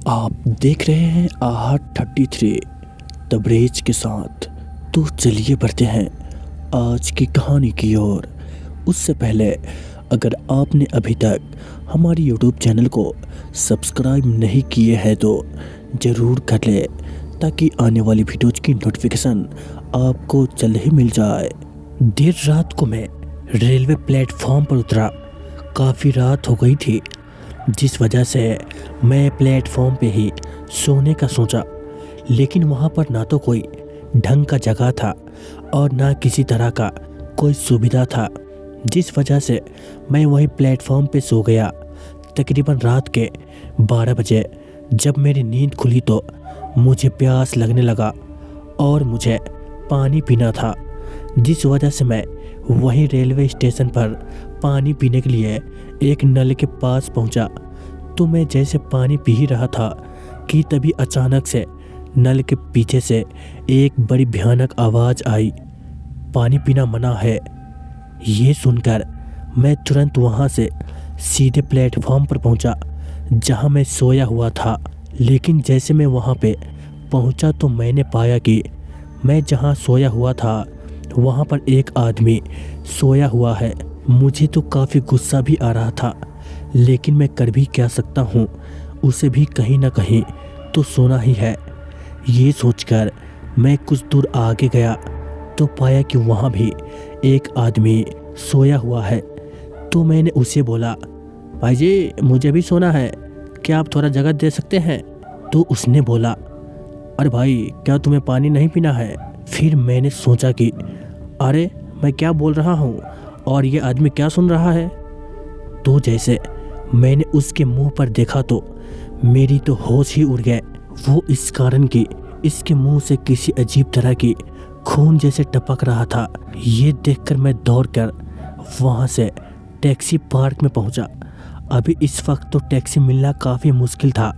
आप देख रहे हैं आहा 33 तबरेज के साथ। तो चलिए बढ़ते हैं आज की कहानी की ओर। उससे पहले अगर आपने अभी तक हमारी यूट्यूब चैनल को सब्सक्राइब नहीं किए हैं तो ज़रूर कर ले, ताकि आने वाली वीडियोज़ की नोटिफिकेशन आपको जल्द ही मिल जाए। देर रात को मैं रेलवे प्लेटफॉर्म पर उतरा। काफ़ी रात हो गई थी, जिस वजह से मैं प्लेटफॉर्म पे ही सोने का सोचा, लेकिन वहाँ पर ना तो कोई ढंग का जगह था और ना किसी तरह का कोई सुविधा था, जिस वजह से मैं वहीं प्लेटफॉर्म पे सो गया। तकरीबन रात के 12 बजे जब मेरी नींद खुली तो मुझे प्यास लगने लगा और मुझे पानी पीना था, जिस वजह से मैं वहीं रेलवे स्टेशन पर पानी पीने के लिए एक नल के पास पहुंचा। तो मैं जैसे पानी पी ही रहा था कि तभी अचानक से नल के पीछे से एक बड़ी भयानक आवाज़ आई, पानी पीना मना है। ये सुनकर मैं तुरंत वहां से सीधे प्लेटफॉर्म पर पहुंचा जहां मैं सोया हुआ था। लेकिन जैसे मैं वहां पे पहुंचा तो मैंने पाया कि मैं जहां सोया हुआ था वहां पर एक आदमी सोया हुआ है। मुझे तो काफ़ी गुस्सा भी आ रहा था, लेकिन मैं कर भी क्या सकता हूँ, उसे भी कहीं ना कहीं तो सोना ही है। ये सोचकर मैं कुछ दूर आगे गया तो पाया कि वहाँ भी एक आदमी सोया हुआ है। तो मैंने उसे बोला, भाई जी मुझे भी सोना है, क्या आप थोड़ा जगह दे सकते हैं? तो उसने बोला, अरे भाई क्या तुम्हें पानी नहीं पीना है? फिर मैंने सोचा कि अरे मैं क्या बोल रहा हूँ और ये आदमी क्या सुन रहा है। तो जैसे मैंने उसके मुंह पर देखा तो मेरी तो होश ही उड़ गए। वो इस कारण कि इसके मुंह से किसी अजीब तरह की खून जैसे टपक रहा था। ये देखकर मैं दौड़कर वहाँ से टैक्सी पार्क में पहुँचा। अभी इस वक्त तो टैक्सी मिलना काफ़ी मुश्किल था,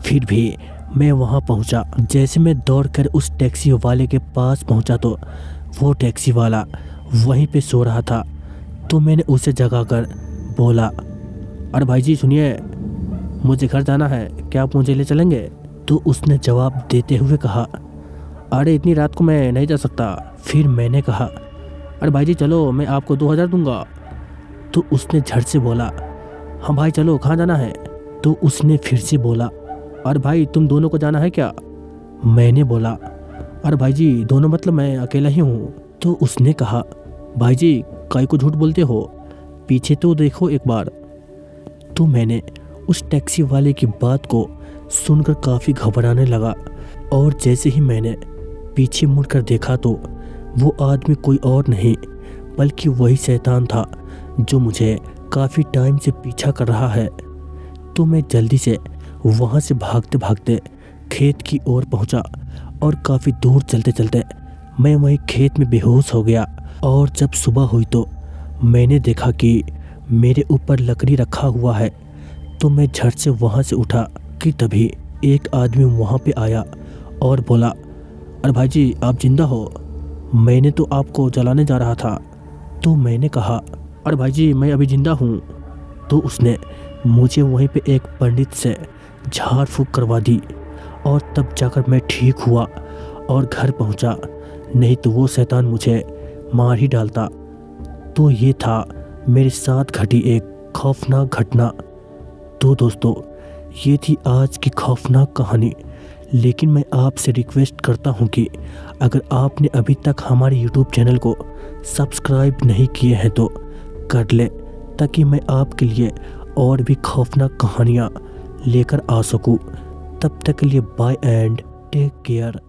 फिर भी मैं वहाँ पहुँचा। जैसे मैं दौड़कर उस टैक्सी वाले के पास पहुँचा तो वो टैक्सी वाला वहीं पे सो रहा था। तो मैंने उसे जगाकर बोला, अरे भाई जी सुनिए, मुझे घर जाना है, क्या आप मुझे ले चलेंगे? तो उसने जवाब देते हुए कहा, अरे इतनी रात को मैं नहीं जा सकता। फिर मैंने कहा, अरे भाई जी चलो, मैं आपको 2000 दूंगा। तो उसने झट से बोला, हाँ भाई चलो, कहाँ जाना है? तो उसने फिर से बोला, अरे भाई तुम दोनों को जाना है क्या? मैंने बोला, अरे भाई जी दोनों मतलब मैं अकेला ही हूँ। तो उसने कहा, भाई जी काहे को झूठ बोलते हो, पीछे तो देखो एक बार। तो मैंने उस टैक्सी वाले की बात को सुनकर काफ़ी घबराने लगा, और जैसे ही मैंने पीछे मुड़कर देखा तो वो आदमी कोई और नहीं बल्कि वही शैतान था जो मुझे काफ़ी टाइम से पीछा कर रहा है। तो मैं जल्दी से वहाँ से भागते भागते खेत की ओर पहुँचा, और काफ़ी दूर चलते चलते मैं वहीं खेत में बेहोश हो गया। और जब सुबह हुई तो मैंने देखा कि मेरे ऊपर लकड़ी रखा हुआ है। तो मैं झट से वहाँ से उठा कि तभी एक आदमी वहाँ पे आया और बोला, अरे भाई जी आप जिंदा हो? मैंने तो आपको जलाने जा रहा था। तो मैंने कहा, अरे भाई जी मैं अभी जिंदा हूँ। तो उसने मुझे वहीं पे एक पंडित से झाड़ फूँक करवा दी, और तब जाकर मैं ठीक हुआ और घर पहुँचा, नहीं तो वो शैतान मुझे मार ही डालता। तो ये था मेरे साथ घटी एक खौफनाक घटना। तो दोस्तों ये थी आज की खौफनाक कहानी। लेकिन मैं आपसे रिक्वेस्ट करता हूँ कि अगर आपने अभी तक हमारे यूट्यूब चैनल को सब्सक्राइब नहीं किए हैं तो कर ले, ताकि मैं आपके लिए और भी खौफनाक कहानियाँ लेकर आ सकूँ। तब तक के लिए बाय एंड टेक केयर।